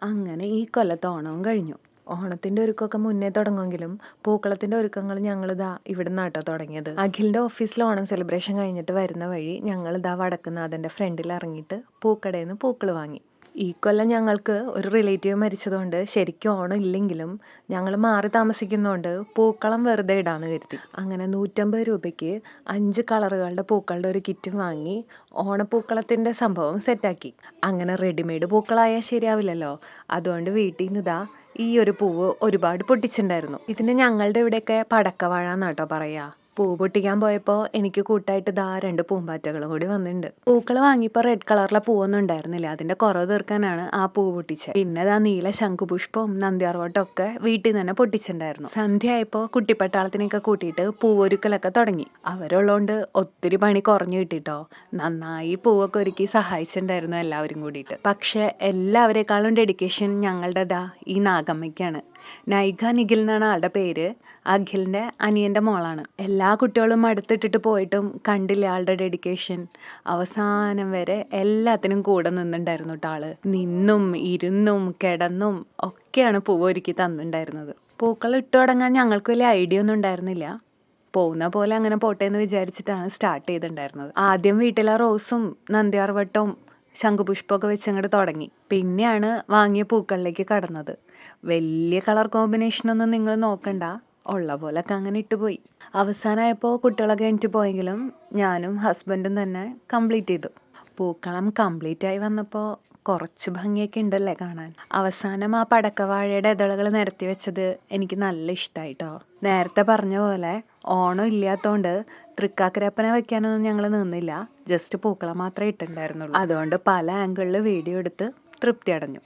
അങ്ങനെ ഈ കൊല്ലത്തെ ഓണവും കഴിഞ്ഞു. ഓണത്തിൻ്റെ ഒരുക്കമൊക്കെ മുന്നേ തുടങ്ങുമെങ്കിലും പൂക്കളത്തിൻ്റെ ഒരുക്കങ്ങൾ ഞങ്ങളിതാ ഇവിടെ നിന്നാട്ടോ തുടങ്ങിയത്. അഖിലിൻ്റെ ഓഫീസിൽ ഓണം സെലിബ്രേഷൻ കഴിഞ്ഞിട്ട് വരുന്ന വഴി ഞങ്ങളിതാ വടക്കുന്നാഥൻ്റെ ഫ്രണ്ടിൽ ഇറങ്ങിയിട്ട് പൂക്കടയിൽ നിന്ന് പൂക്കൾ വാങ്ങി. ഈ കൊല്ലം ഞങ്ങൾക്ക് ഒരു റിലേറ്റീവ് മരിച്ചതുകൊണ്ട് ശരിക്കും ഓണം ഇല്ലെങ്കിലും ഞങ്ങൾ മാറി താമസിക്കുന്നതുകൊണ്ട് പൂക്കളം വെറുതെ ഇടാന്ന് കരുതി. അങ്ങനെ 150 രൂപയ്ക്ക് 5 കളറുകളുടെ പൂക്കളുടെ ഒരു കിറ്റും വാങ്ങി ഓണപ്പൂക്കളത്തിൻ്റെ സംഭവം സെറ്റാക്കി. അങ്ങനെ റെഡിമെയ്ഡ് പൂക്കളായാൽ ശരിയാവില്ലല്ലോ, അതുകൊണ്ട് വീട്ടിൽ നിന്ന് ഇതാ ഈ ഒരു പൂവ് ഒരുപാട് പൊട്ടിച്ചിട്ടുണ്ടായിരുന്നു. ഇതിന് ഞങ്ങളുടെ ഇവിടെയൊക്കെ പടക്കവാഴ എന്നാട്ടോ പറയുക. പൂ പൊട്ടിക്കാൻ പോയപ്പോൾ എനിക്ക് കൂട്ടായിട്ട് ഇതാ 2 പൂമ്പാറ്റകളും കൂടി വന്നിട്ടുണ്ട്. പൂക്കൾ വാങ്ങിയപ്പോൾ റെഡ് കളറിലെ പൂവൊന്നും ഉണ്ടായിരുന്നില്ല, അതിൻ്റെ കുറവ് തീർക്കാനാണ് ആ പൂ പൊട്ടിച്ചത്. പിന്നെ ഇതാ നീല ശംഖുപുഷ്പവും നന്ദ്യാർവട്ടം ഒക്കെ വീട്ടിൽ നിന്ന് തന്നെ പൊട്ടിച്ചിട്ടുണ്ടായിരുന്നു. സന്ധ്യ ആയപ്പോൾ കുട്ടിപ്പട്ടാളത്തിനെയൊക്കെ കൂട്ടിയിട്ട് പൂവൊരുക്കലൊക്കെ തുടങ്ങി. അവരുള്ളതുകൊണ്ട് ഒത്തിരി പണി കുറഞ്ഞു കിട്ടിട്ടോ. നന്നായി പൂവൊക്കെ ഒരുക്കി സഹായിച്ചിട്ടുണ്ടായിരുന്നു എല്ലാവരും കൂടിയിട്ട്. പക്ഷെ എല്ലാവരെക്കാളും ഡെഡിക്കേഷൻ ഞങ്ങളുടെ ഈ നാഗമ്മയ്ക്കാണ്. നൈഗ നിഖിൽ എന്നാണ് ആളുടെ പേര്. അഖിലിൻ്റെ അനിയൻ്റെ മോളാണ്. എല്ലാ കുട്ടികളും അടുത്തിട്ടിട്ട് പോയിട്ടും കണ്ടില്ല ആളുടെ ഡെഡിക്കേഷൻ. അവസാനം വരെ എല്ലാത്തിനും കൂടെ നിന്നുണ്ടായിരുന്നു കേട്ടോ ആള്. നിന്നും ഇരുന്നും കിടന്നും ഒക്കെയാണ് പൂവ് ഒരുക്കി തന്നിട്ടുണ്ടായിരുന്നത്. പൂക്കൾ ഇട്ട് തുടങ്ങാൻ ഞങ്ങൾക്ക് വലിയ ഐഡിയ ഒന്നും ഉണ്ടായിരുന്നില്ല. പോകുന്ന പോലെ അങ്ങനെ പോട്ടെ എന്ന് വിചാരിച്ചിട്ടാണ് സ്റ്റാർട്ട് ചെയ്തിട്ടുണ്ടായിരുന്നത്. ആദ്യം വീട്ടിലെ റോസും നന്ദ്യാർവട്ടവും ശംഖുപുഷ്പമൊക്കെ വെച്ച് അങ്ങോട്ട് തുടങ്ങി. പിന്നെയാണ് വാങ്ങിയ പൂക്കളിലേക്ക് കടന്നത്. വലിയ കളർ കോമ്പിനേഷനൊന്നും നിങ്ങൾ നോക്കണ്ട, ഉള്ള പോലൊക്കെ അങ്ങനെ ഇട്ടുപോയി. അവസാനമായപ്പോൾ കുട്ടികളൊക്കെ എണീറ്റ് പോയെങ്കിലും ഞാനും ഹസ്ബൻഡും തന്നെ കംപ്ലീറ്റ് ചെയ്തു. പൂക്കളം കംപ്ലീറ്റ് ആയി വന്നപ്പോൾ കുറച്ച് ഭംഗിയൊക്കെ ഉണ്ടല്ലേ കാണാൻ. അവസാനം ആ പടക്കവാഴയുടെ ഇതളുകൾ നിരത്തി വെച്ചത് എനിക്ക് നല്ല ഇഷ്ടമായിട്ടോ. നേരത്തെ പറഞ്ഞ പോലെ ഓണം ഇല്ലാത്തതുകൊണ്ട് തൃക്കാക്കരപ്പനെ വെക്കാനൊന്നും ഞങ്ങൾ നിന്നില്ല, ജസ്റ്റ് പൂക്കളം മാത്രമേ ഇട്ടിട്ടുണ്ടായിരുന്നുള്ളൂ. അതുകൊണ്ട് പല ആംഗിളിൽ വീഡിയോ എടുത്ത് തൃപ്തി അടഞ്ഞു.